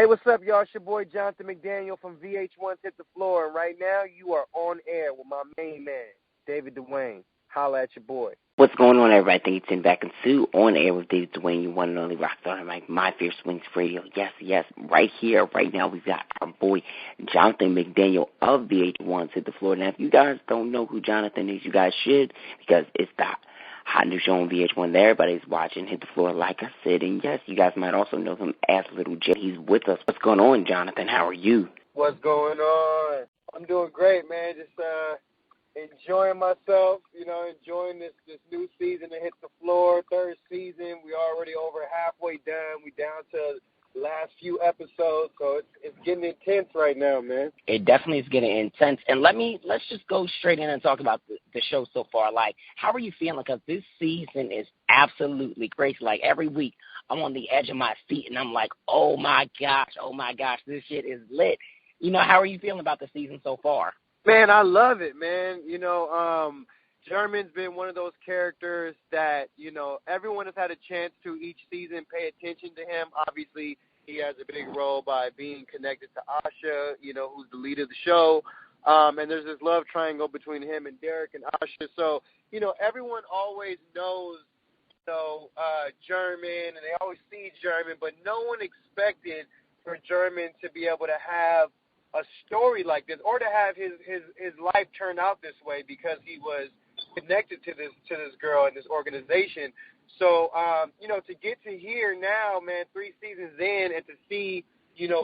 Hey, what's up, y'all? It's your boy Jonathan McDaniel from VH1's Hit the Floor, and right now you are on air with my main man, David Dwayne. Holla at your boy. What's going on, everybody? Thank you for tuning back into On Air with David Dwayne, your one and only rock star, like My Fierce Wings Radio. Yes, right here, right now, we've got our boy Jonathan McDaniel of VH1's Hit the Floor. Now, if you guys don't know who Jonathan is, you guys should, because it's the hot new show on VH1 that everybody's watching, Hit the Floor, like I said. And yes, you guys might also know him as Little J. He's with us. What's going on, Jonathan? How are you? What's going on? I'm doing great, man. Just enjoying myself, enjoying this new season to Hit the Floor, third season. We already over halfway done. We down to the last few episodes, so it's getting intense right now, man. It definitely is getting intense. And let's just go straight in and talk about the show so far. Like, how are you feeling? Because this season is absolutely crazy. Like, every week I'm on the edge of my seat, and I'm like, oh, my gosh, this shit is lit. How are you feeling about the season so far? Man, I love it, man. German's been one of those characters that, everyone has had a chance to each season pay attention to him. Obviously, he has a big role by being connected to Asha, who's the lead of the show. And there's this love triangle between him and Derek and Asha. So, everyone always knows, German, and they always see German, but no one expected for German to be able to have a story like this, or to have his life turn out this way, because he was connected to this girl and this organization. So, to get to here now, man, 3 seasons in, and to see,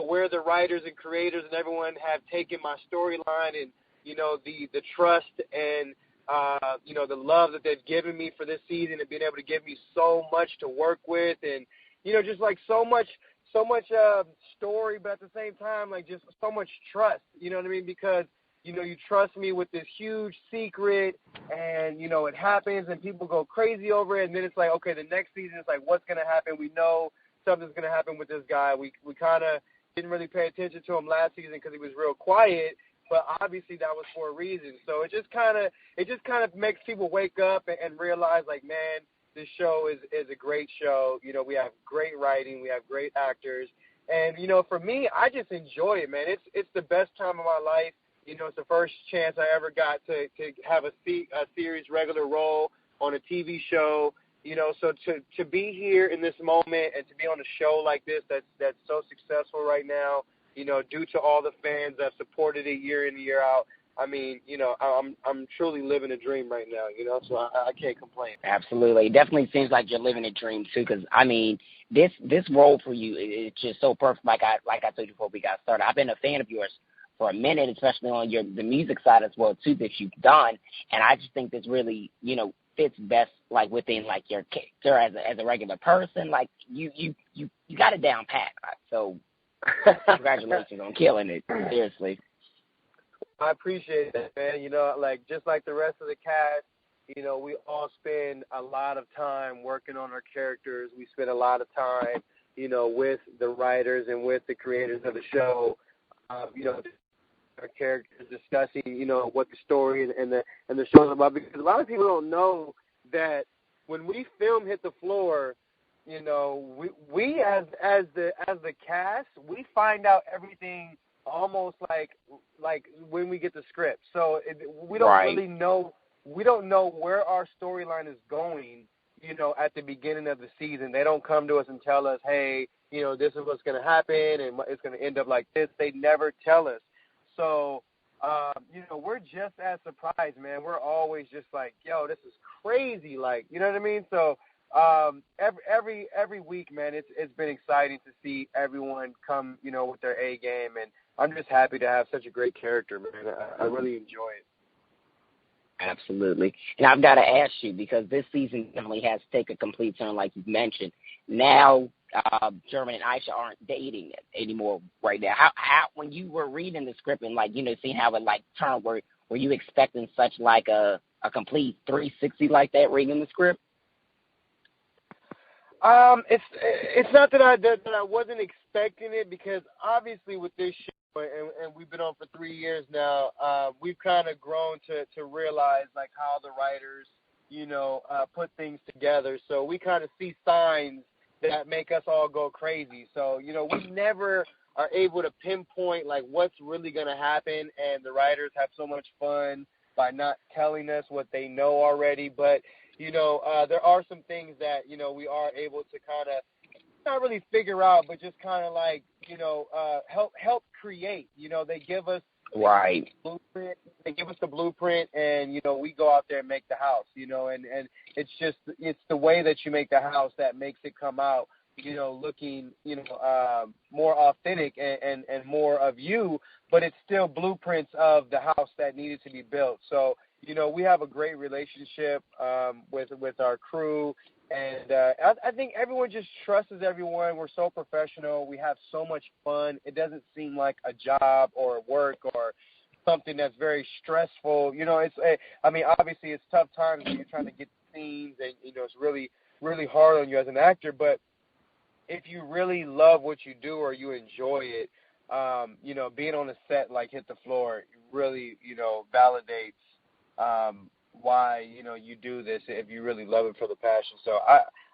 where the writers and creators and everyone have taken my storyline, and, the trust and, the love that they've given me for this season, and being able to give me so much to work with, and, just like so much story, but at the same time, like, just so much trust, you know what I mean? Because, you trust me with this huge secret, and, it happens, and people go crazy over it, and then it's like, okay, the next season, it's like, what's going to happen? We know something's going to happen with this guy. We kind of didn't really pay attention to him last season because he was real quiet, but obviously that was for a reason. So it just kind of makes people wake up and realize, like, man, this show is a great show. We have great writing. We have great actors. And, for me, I just enjoy it, man. It's the best time of my life. It's the first chance I ever got to have a series regular role on a TV show. So to be here in this moment and to be on a show like this that's so successful right now, due to all the fans that supported it year in and year out, I mean, I'm truly living a dream right now, so I can't complain. Absolutely. It definitely seems like you're living a dream, too, because, I mean, this role for you is just so perfect, like I told you before we got started. I've been a fan of yours for a minute, especially on the music side as well, too, that you've done, and I just think this really, fits best, like, within, like, your character as a regular person. Like, you got it down pat, so congratulations on killing it, seriously. I appreciate that, man. Like, just like the rest of the cast, we all spend a lot of time working on our characters. We spend a lot of time, with the writers and with the creators of the show, our characters discussing, what the story and the show is about. Because a lot of people don't know that when we film Hit the Floor, we as the cast, we find out everything almost like when we get the script. So we don't really know. We don't know where our storyline is going, at the beginning of the season. They don't come to us and tell us, hey, this is what's going to happen and it's going to end up like this. They never tell us. So, we're just as surprised, man. We're always just like, yo, this is crazy. Like, you know what I mean? So, every week, man, it's been exciting to see everyone come, with their A game, and I'm just happy to have such a great character, man. I really enjoy it. Absolutely. And I've got to ask you, because this season definitely has taken a complete turn, like you mentioned. Now, German and Aisha aren't dating anymore right now. How when you were reading the script and, like, seeing how it, like, turned, were you expecting such, like, a complete 360 like that reading the script? It's not that I wasn't expecting it, because obviously with this show, and we've been on for 3 years now, we've kind of grown to realize, like, how the writers, put things together. So we kind of see signs that make us all go crazy. So, you know, we never are able to pinpoint, like, what's really going to happen, and the writers have so much fun by not telling us what they know already. But, you know, there are some things that, you know, we are able to kind of not really figure out, but just kind of like, you know, help create. You know, they give us right. blueprint. They give us the blueprint, and, you know, we go out there and make the house, you know, and it's just, it's the way that you make the house that makes it come out, you know, looking, you know, more authentic and more of you, but it's still blueprints of the house that needed to be built. So, you know, we have a great relationship with our crew, and I think everyone just trusts everyone. We're so professional. We have so much fun. It doesn't seem like a job or work or something that's very stressful. You know, I mean, obviously it's tough times when you're trying to get scenes, and, you know, it's really, really hard on you as an actor. But if you really love what you do or you enjoy it, you know, being on a set like Hit the Floor really, you know, validates why, you know, you do this if you really love it for the passion. So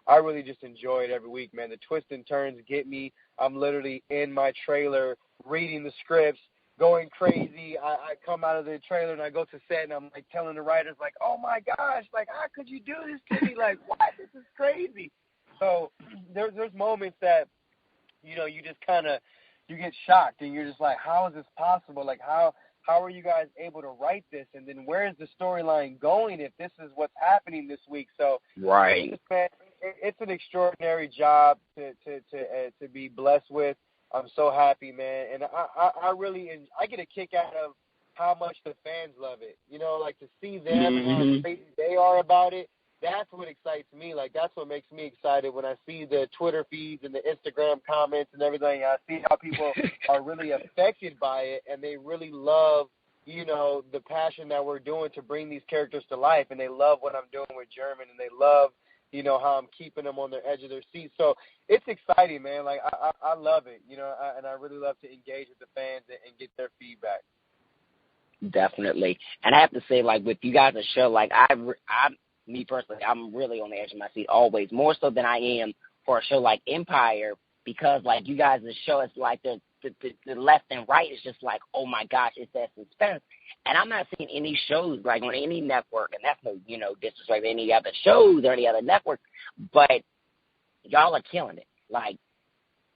I really just enjoy it every week, man. The twists and turns get me. I'm literally in my trailer reading the scripts, going crazy. I come out of the trailer and I go to set, and I'm like telling the writers, like, oh my gosh, like, how could you do this to me? Like, what? This is crazy. So there's moments that, you know, you just kind of, you get shocked, and you're just like, how is this possible? Like, how are you guys able to write this? And then where is the storyline going if this is what's happening this week? So, right, man, it's an extraordinary job to be blessed with. I'm so happy, man, and I really I get a kick out of how much the fans love it. You know, like, to see them and how crazy they are about it. That's what excites me. Like, that's what makes me excited when I see the Twitter feeds and the Instagram comments and everything. I see how people are really affected by it, and they really love, you know, the passion that we're doing to bring these characters to life, and they love what I'm doing with German, and they love, you know, how I'm keeping them on the edge of their seat. So it's exciting, man. Like, I love it, you know, and I really love to engage with the fans and get their feedback. Definitely. And I have to say, like, with you guys' show, like, me personally, I'm really on the edge of my seat always, more so than I am for a show like Empire, because, like, you guys' show is like the left and right is just like, oh my gosh, it's that suspense. And I'm not seeing any shows like on any network, and that's no, you know, disrespect to any other shows or any other network, but y'all are killing it. Like,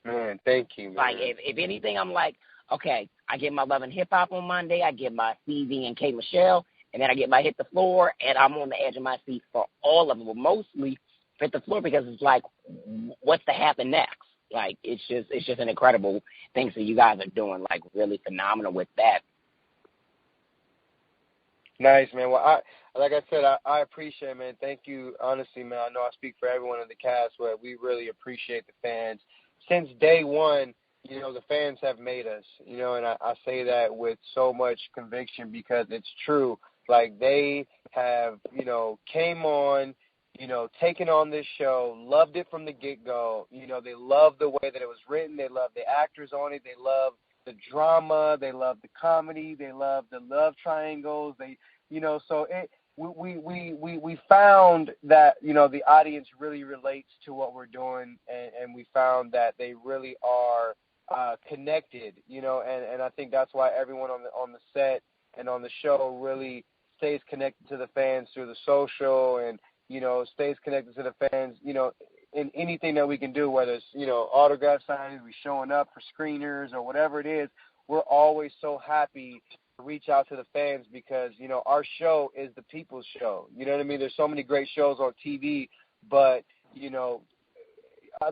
man, thank you, man. Like, if anything, I'm like, okay, I get my Love and Hip Hop on Monday, I get my CV and K Michelle, and then I get my Hit the Floor, and I'm on the edge of my seat for all of them, but mostly Hit the Floor, because it's like, what's to happen next? Like, it's just an incredible thing. So you guys are doing, like, really phenomenal with that. Nice, man. Well, like I said, I appreciate it, man. Thank you. Honestly, man, I know I speak for everyone in the cast, but we really appreciate the fans. Since day one, you know, the fans have made us, you know, and I say that with so much conviction because it's true. Like, they have, you know, came on, you know, taken on this show, loved it from the get-go. You know, they love the way that it was written. They love the actors on it. They love the drama. They love the comedy. They love the love triangles. They, you know, so we found that, you know, the audience really relates to what we're doing, and we found that they really are connected, you know, and I think that's why everyone on the set and on the show really stays connected to the fans through the social, and, you know, stays connected to the fans, you know, in anything that we can do, whether it's, you know, autograph signings, we showing up for screeners or whatever it is. We're always so happy to reach out to the fans because, you know, our show is the people's show. You know what I mean? There's so many great shows on TV, but, you know,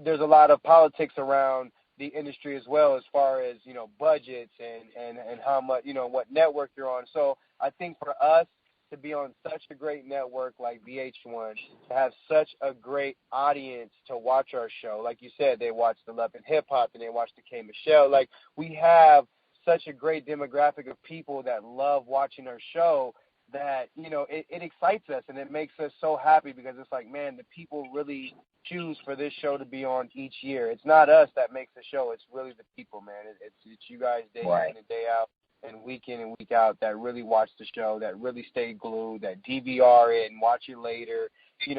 there's a lot of politics around the industry as well, as far as, you know, budgets and how much, you know, what network you're on. So I think for us to be on such a great network like VH1, to have such a great audience to watch our show, like you said, they watch the Love and Hip Hop and they watch the K Michelle. Like, we have such a great demographic of people that love watching our show that, you know, it excites us and it makes us so happy because it's like, man, the people really choose for this show to be on each year. It's not us that makes the show. It's really the people, man. It's you guys day in and day out and week in and week out that really watch the show, that really stay glued, that DVR it and watch it later.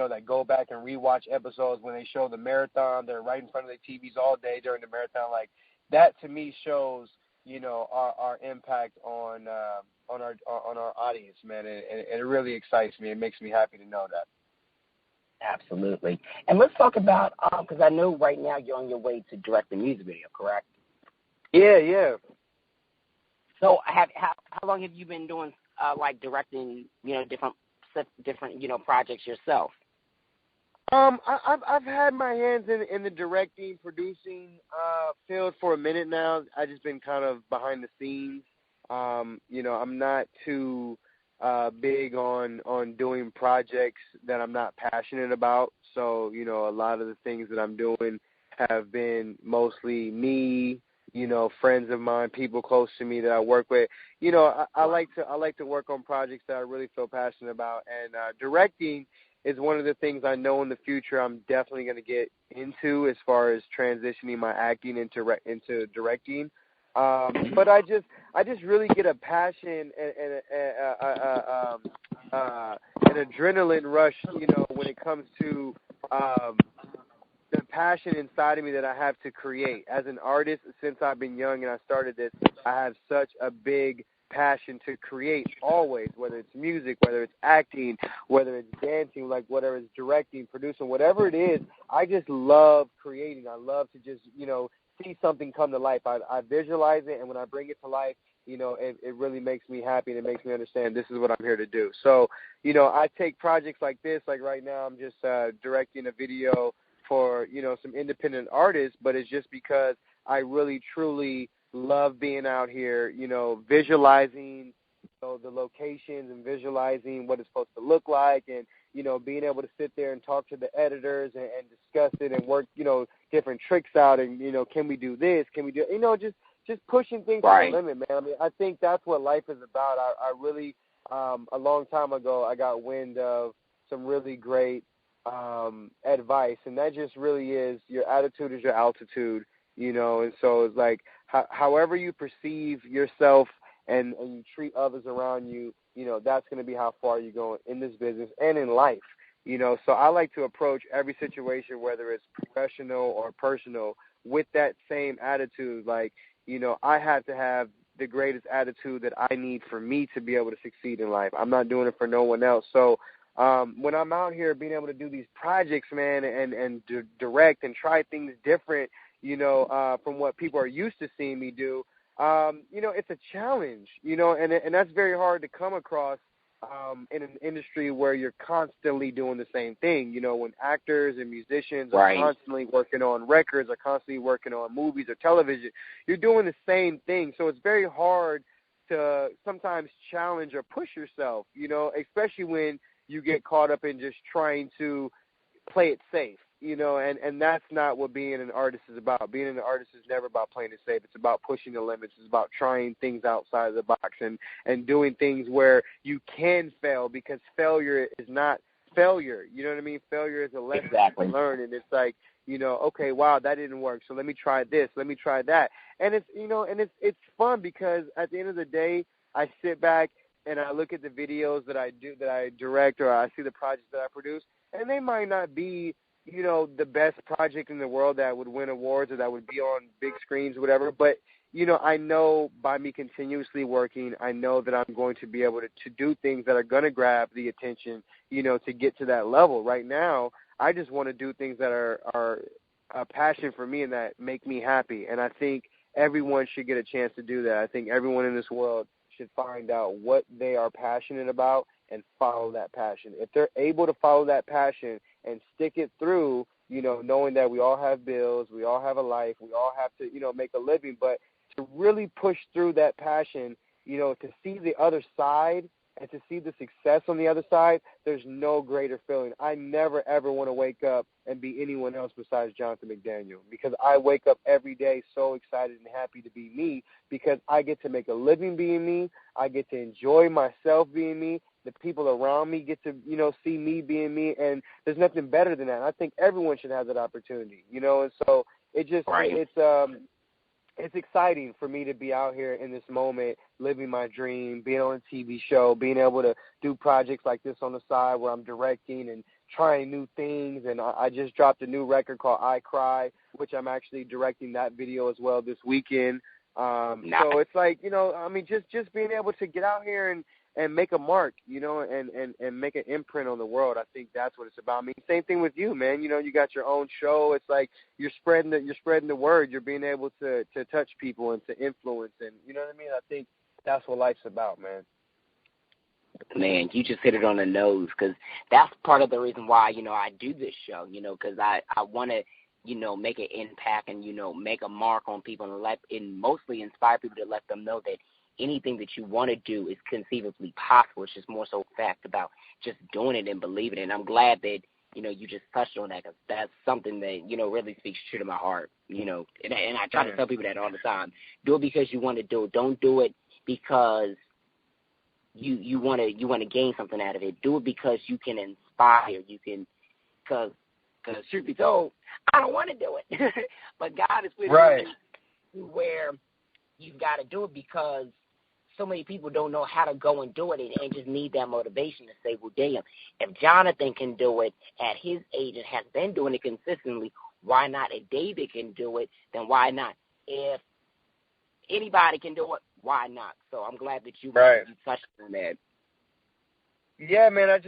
that go back and rewatch episodes when they show the marathon. They're right in front of their TVs all day during the marathon. Like, that to me shows, our impact on our audience, man. And it really excites me. It makes me happy to know that. Absolutely. And let's talk about, because I know right now you're on your way to direct the music video, correct? Yeah. So how long have you been doing, directing, different projects yourself? I've had my hands in the directing, producing field for a minute now. I've just been kind of behind the scenes. I'm not too big on doing projects that I'm not passionate about. So, a lot of the things that I'm doing have been mostly me, friends of mine, people close to me that I work with. I like to work on projects that I really feel passionate about, and directing is one of the things I know in the future I'm definitely going to get into as far as transitioning my acting into directing. But I just really get a passion and an adrenaline rush, when it comes to the passion inside of me that I have to create. As an artist, since I've been young and I started this, I have such a big passion to create always, whether it's music, whether it's acting, whether it's dancing, whether it's directing, producing, whatever it is. I just love creating. I love to just, see something come to life. I visualize it, and when I bring it to life, it really makes me happy, and it makes me understand this is what I'm here to do. So, I take projects like this, like right now I'm just directing a video for, some independent artists, but it's just because I really, truly love being out here, visualizing, the locations and visualizing what it's supposed to look like, and, being able to sit there and talk to the editors and discuss it and work, different tricks out and, can we do this? Can we do, just pushing things to the limit, man. I mean, I think that's what life is about. I really, a long time ago, I got wind of some really great advice, and that just really is your attitude is your altitude, and so it's like however you perceive yourself and you treat others around you, that's going to be how far you go in this business and in life, so I like to approach every situation, whether it's professional or personal, with that same attitude. Like, I have to have the greatest attitude that I need for me to be able to succeed in life. I'm not doing it for no one else. So when I'm out here being able to do these projects, man, and direct and try things different, from what people are used to seeing me do, it's a challenge, and that's very hard to come across in an industry where you're constantly doing the same thing. When actors and musicians are constantly working on records, are constantly working on movies or television, you're doing the same thing. So it's very hard to sometimes challenge or push yourself, especially when you get caught up in just trying to play it safe, and that's not what being an artist is about. Being an artist is never about playing it safe. It's about pushing the limits. It's about trying things outside of the box and doing things where you can fail, because failure is not failure. You know what I mean? Failure is a lesson to learn, and it's like, okay, wow, that didn't work, so let me try this, let me try that. And it's, it's fun, because at the end of the day, I sit back and I look at the videos that I direct, or I see the projects that I produce, and they might not be, the best project in the world that would win awards or that would be on big screens or whatever. But, I know by me continuously working, I know that I'm going to be able to do things that are going to grab the attention, to get to that level. Right now, I just want to do things that are a passion for me and that make me happy. And I think everyone should get a chance to do that. I think everyone in this world should find out what they are passionate about and follow that passion. If they're able to follow that passion and stick it through, knowing that we all have bills, we all have a life, we all have to, make a living, but to really push through that passion, to see the other side and to see the success on the other side, there's no greater feeling. I never, ever want to wake up and be anyone else besides Jonathan McDaniel, because I wake up every day so excited and happy to be me, because I get to make a living being me. I get to enjoy myself being me. The people around me get to, see me being me, and there's nothing better than that. I think everyone should have that opportunity, and so it just, it's exciting for me to be out here in this moment, living my dream, being on a TV show, being able to do projects like this on the side where I'm directing and trying new things. And I just dropped a new record called I Cry, which I'm actually directing that video as well this weekend. So it's like, you know, I mean, just being able to get out here and make a mark, you know, and make an imprint on the world. I think that's what it's about. I mean, same thing with you, man. You know, you got your own show. It's like you're spreading the word. You're being able to touch people and to influence, and you know what I mean? I think that's what life's about, man. Man, you just hit it on the nose, because that's part of the reason why, you know, I do this show, you know, because I want to, you know, make an impact and, you know, make a mark on people and mostly inspire people to let them know that anything that you want to do is conceivably possible. It's just more so fact about just doing it and believing it. And I'm glad that, you know, you just touched on that, because that's something that, you know, really speaks true to my heart, you know. And I try to tell people that all the time. Do it because you want to do it. Don't do it because you want to gain something out of it. Do it because you can inspire. You can, because truth be told, I don't want to do it. But God is with you where you've got to do it, because so many people don't know how to go and do it and just need that motivation to say, well, damn, if Jonathan can do it at his age and has been doing it consistently, why not? If David can do it, then why not? If anybody can do it, why not? So I'm glad that you touched on that. Yeah, man, I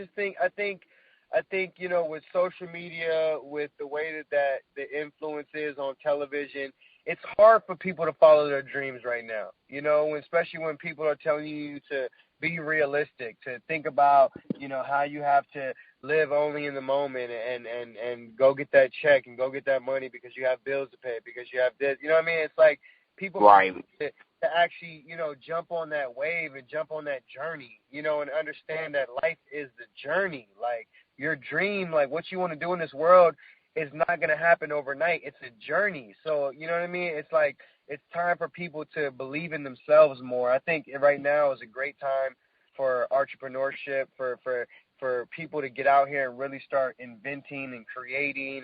think, you know, with social media, with the way that the influence is on television, it's hard for people to follow their dreams right now, you know, especially when people are telling you to be realistic, to think about, you know, how you have to live only in the moment and go get that check and go get that money because you have bills to pay, because you have this, you know what I mean? It's like people to actually, you know, jump on that wave and jump on that journey, you know, and understand that life is the journey. Like, your dream, like what you want to do in this world, is not going to happen overnight. It's a journey. So, you know what I mean? It's like, it's time for people to believe in themselves more. I think right now is a great time for entrepreneurship, for people to get out here and really start inventing and creating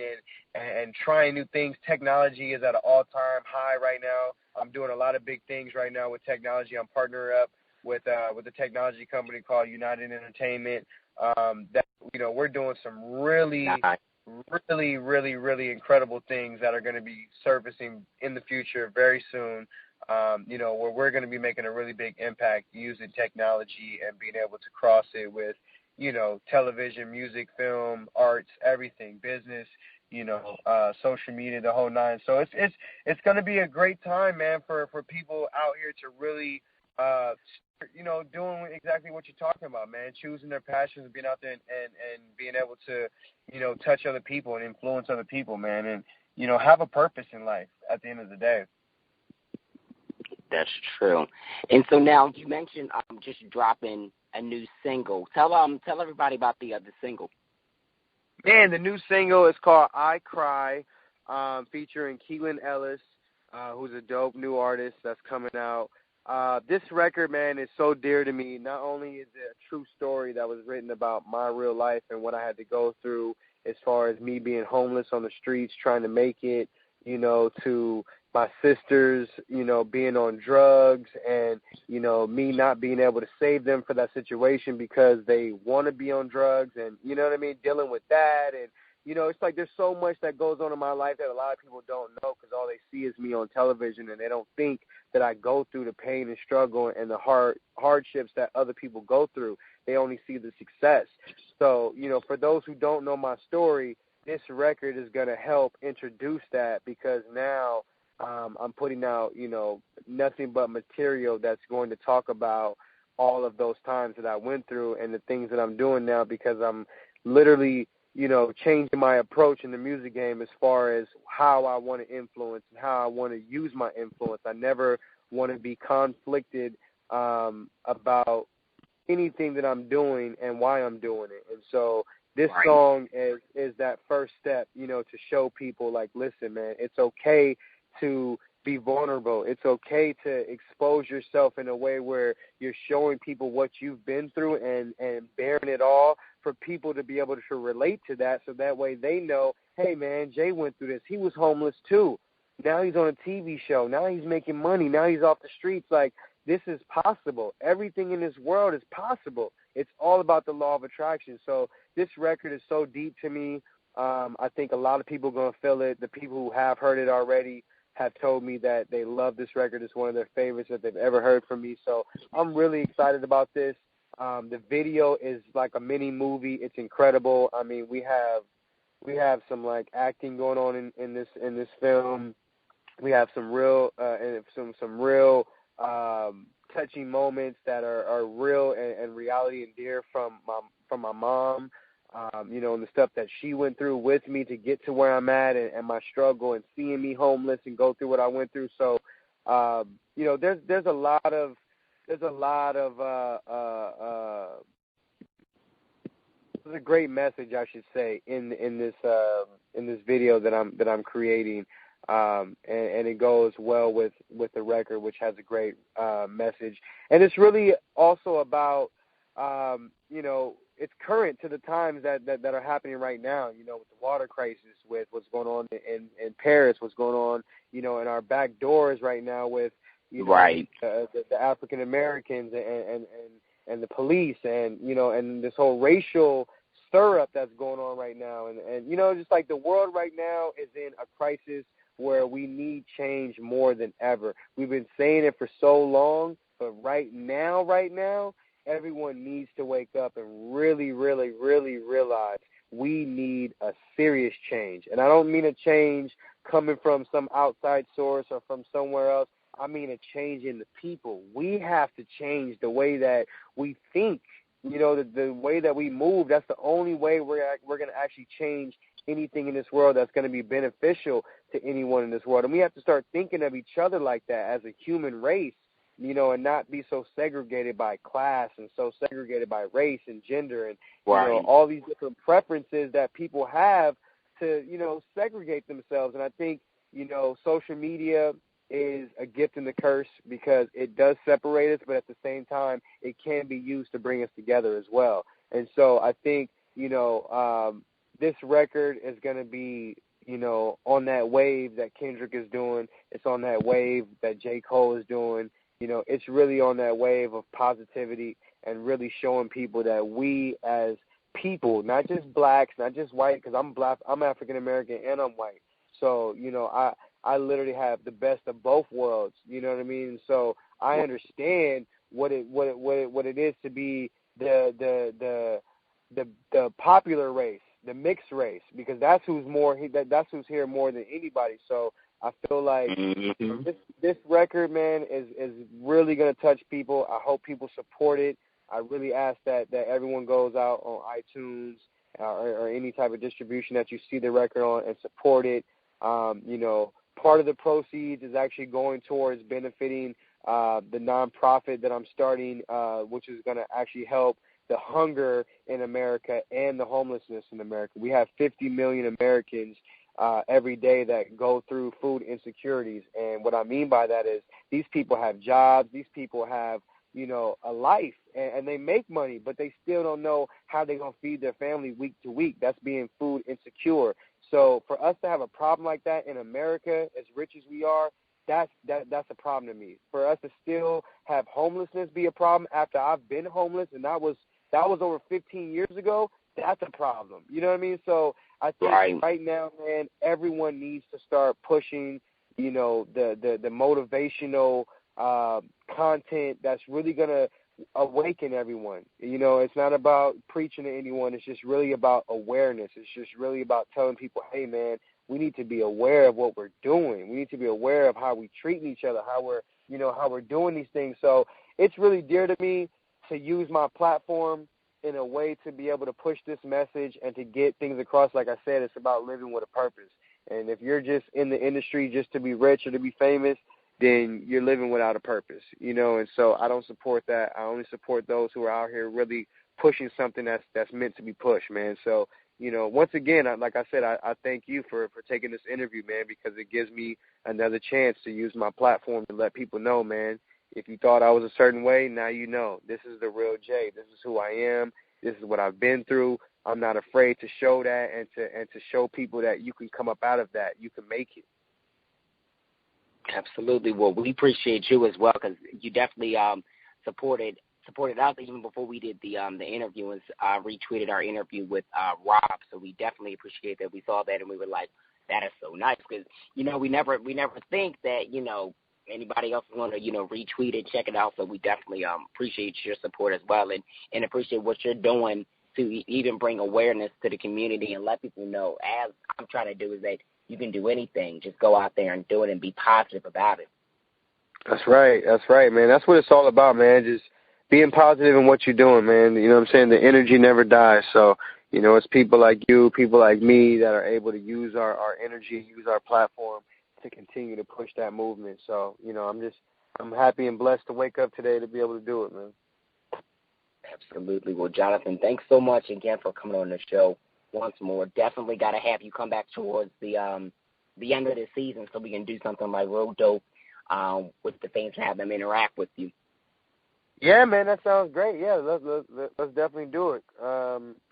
and trying new things. Technology is at an all-time high right now. I'm doing a lot of big things right now with technology. I'm partnering up with a technology company called United Entertainment. That, you know, we're doing some really incredible things that are going to be surfacing in the future very soon. You know, where we're going to be making a really big impact using technology and being able to cross it with, you know, television, music, film, arts, everything, business, you know, social media, the whole nine. So it's going to be a great time, man, for people out here to really, you know, doing exactly what you're talking about, man, choosing their passions, being out there and being able to, you know, touch other people and influence other people, man, and, you know, have a purpose in life at the end of the day. That's true. And so now you mentioned just dropping a new single. Tell everybody about the single. Man, the new single is called I Cry, featuring Keelan Ellis, who's a dope new artist that's coming out. This record, man, is so dear to me. Not only is it a true story that was written about my real life and what I had to go through as far as me being homeless on the streets, trying to make it, you know, to my sisters, you know, being on drugs and, you know, me not being able to save them for that situation because they want to be on drugs and, you know what I mean, dealing with that. And, you know, it's like there's so much that goes on in my life that a lot of people don't know because all they see is me on television and they don't think that I go through the pain and struggle and the hardships that other people go through. They only see the success. So, you know, for those who don't know my story, this record is going to help introduce that because now I'm putting out, you know, nothing but material that's going to talk about all of those times that I went through and the things that I'm doing now because I'm literally, you know, changing my approach in the music game as far as how I want to influence and how I want to use my influence. I never want to be conflicted about anything that I'm doing and why I'm doing it. And so this song is that first step, you know, to show people like, listen, man, it's okay to be vulnerable. It's okay to expose yourself in a way where you're showing people what you've been through and bearing it all for people to be able to relate to that so that way they know, hey, man, Jay went through this. He was homeless too. Now he's on a TV show. Now he's making money. Now he's off the streets. Like, this is possible. Everything in this world is possible. it's all about the law of attraction. So this record is so deep to me. I think a lot of people are going to feel it. The people who have heard it already have told me that they love this record. It's one of their favorites that they've ever heard from me. So I'm really excited about this. The video is like a mini movie. It's incredible. I mean, we have some like acting going on in this film. We have some real some real touching moments that are real and reality and dear from my mom. You know, and the stuff that she went through with me to get to where I'm at, and my struggle, and seeing me homeless and go through what I went through. So, you know, there's a lot of there's a great message, I should say, in this video that I'm creating, and it goes well with the record, which has a great message, and it's really also about you know, it's current to the times that are happening right now, you know, with the water crisis, with what's going on in Paris, what's going on, you know, in our back doors right now with, you know, right. The African Americans and the police, and, you know, and this whole racial stir up that's going on right now. And you know, just like the world right now is in a crisis where we need change more than ever. We've been saying it for so long, but right now, everyone needs to wake up and really, really, really realize we need a serious change. And I don't mean a change coming from some outside source or from somewhere else. I mean a change in the people. We have to change the way that we think, you know, the way that we move. That's the only way we're going to actually change anything in this world that's going to be beneficial to anyone in this world. And we have to start thinking of each other like that as a human race, you know, and not be so segregated by class and so segregated by race and gender and, right. you know, all these different preferences that people have to, you know, segregate themselves. And I think, you know, social media is a gift and a curse because it does separate us, but at the same time, it can be used to bring us together as well. And so I think, you know, this record is going to be, you know, on that wave that Kendrick is doing. It's on that wave that J. Cole is doing. You know, it's really on that wave of positivity and really showing people that we as people, not just blacks, not just white, because I'm black, I'm African American, and I'm white. So, you know, I literally have the best of both worlds. You know what I mean? So I understand what it is to be the popular race, the mixed race, because that's who's here more than anybody. So I feel like this record, man, is really going to touch people. I hope people support it. I really ask that everyone goes out on iTunes or any type of distribution that you see the record on and support it. You know, part of the proceeds is actually going towards benefiting the nonprofit that I'm starting, which is going to actually help the hunger in America and the homelessness in America. We have 50 million Americans every day that go through food insecurities. And what I mean by that is these people have jobs, these people have, you know, a life, and they make money, but they still don't know how they're going to feed their family week to week. That's being food insecure. So for us to have a problem like that in America, as rich as we are, that's a problem to me. For us to still have homelessness be a problem after I've been homeless, and that was over 15 years ago, that's a problem. You know what I mean? So I think right now, man, everyone needs to start pushing, you know, the motivational content that's really going to awaken everyone. You know, it's not about preaching to anyone. It's just really about awareness. It's just really about telling people, hey, man, we need to be aware of what we're doing. We need to be aware of how we're treating each other, how we're doing these things. So it's really dear to me to use my platform in a way to be able to push this message and to get things across. Like I said, it's about living with a purpose. And if you're just in the industry just to be rich or to be famous, then you're living without a purpose, you know. And so I don't support that. I only support those who are out here really pushing something that's meant to be pushed, man. So, you know, once again, like I said, I thank you for taking this interview, man, because it gives me another chance to use my platform to let people know, man, if you thought I was a certain way, now you know. This is the real Jay. This is who I am. This is what I've been through. I'm not afraid to show that and to show people that you can come up out of that. You can make it. Absolutely. Well, we appreciate you as well because you definitely supported supported us even before we did the interview and retweeted our interview with Rob. So we definitely appreciate that. We saw that and we were like, that is so nice because, you know, we never think that, you know, anybody else is going to, you know, retweet it, check it out. So we definitely appreciate your support as well and appreciate what you're doing to even bring awareness to the community and let people know, as I'm trying to do, is that you can do anything. Just go out there and do it and be positive about it. That's right, man. That's what it's all about, man. Just being positive in what you're doing, man. You know what I'm saying? The energy never dies. So, you know, it's people like you, people like me that are able to use our energy, use our platform to continue to push that movement. So, you know, I'm happy and blessed to wake up today to be able to do it, man. Absolutely. Well, Jonathan, thanks so much again for coming on the show once more. Definitely got to have you come back towards the end of the season so we can do something like Real Dope with the fans and have them interact with you. Yeah, man, that sounds great. Yeah, let's definitely do it.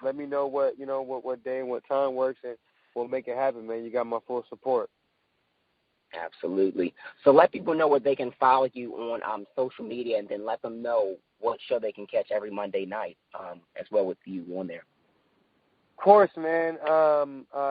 Let me know what day and what time works, and we'll make it happen, man. You got my full support. Absolutely. So let people know where they can follow you on social media, and then let them know what show they can catch every Monday night as well with you on there. Of course, man.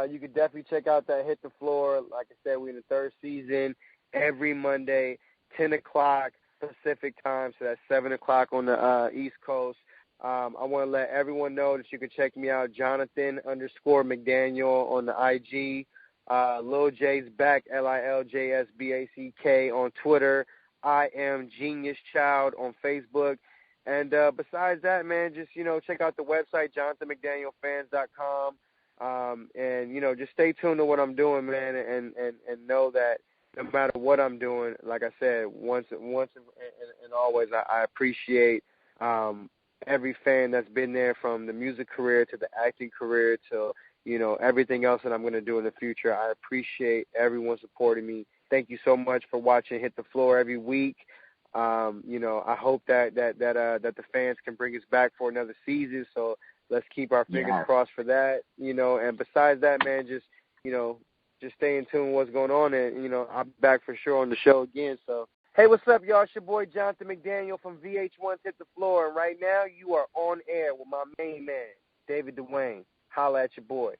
You could definitely check out that Hit the Floor. Like I said, we're in the third season every Monday, 10 o'clock Pacific time, so that's 7 o'clock on the East Coast. I want to let everyone know that you can check me out, Jonathan_McDaniel on the IG. Lil J's back, LILJSBACK on Twitter. I am Genius Child on Facebook. And besides that, man, just, you know, check out the website, JonathanMcDanielFans.com. And, you know, just stay tuned to what I'm doing, man, and know that no matter what I'm doing, like I said, once and always, I appreciate every fan that's been there, from the music career to the acting career to, you know, everything else that I'm going to do in the future. I appreciate everyone supporting me. Thank you so much for watching Hit the Floor every week. You know, I hope that the fans can bring us back for another season. So let's keep our fingers crossed for that. You know, and besides that, man, just, you know, just stay in tune with what's going on, and, you know, I'll be back for sure on the show again. So, hey, what's up, y'all? It's your boy Jonathan McDaniel from VH1's Hit the Floor, and right now you are on air with my main man, David Dwayne. Holla at your boy.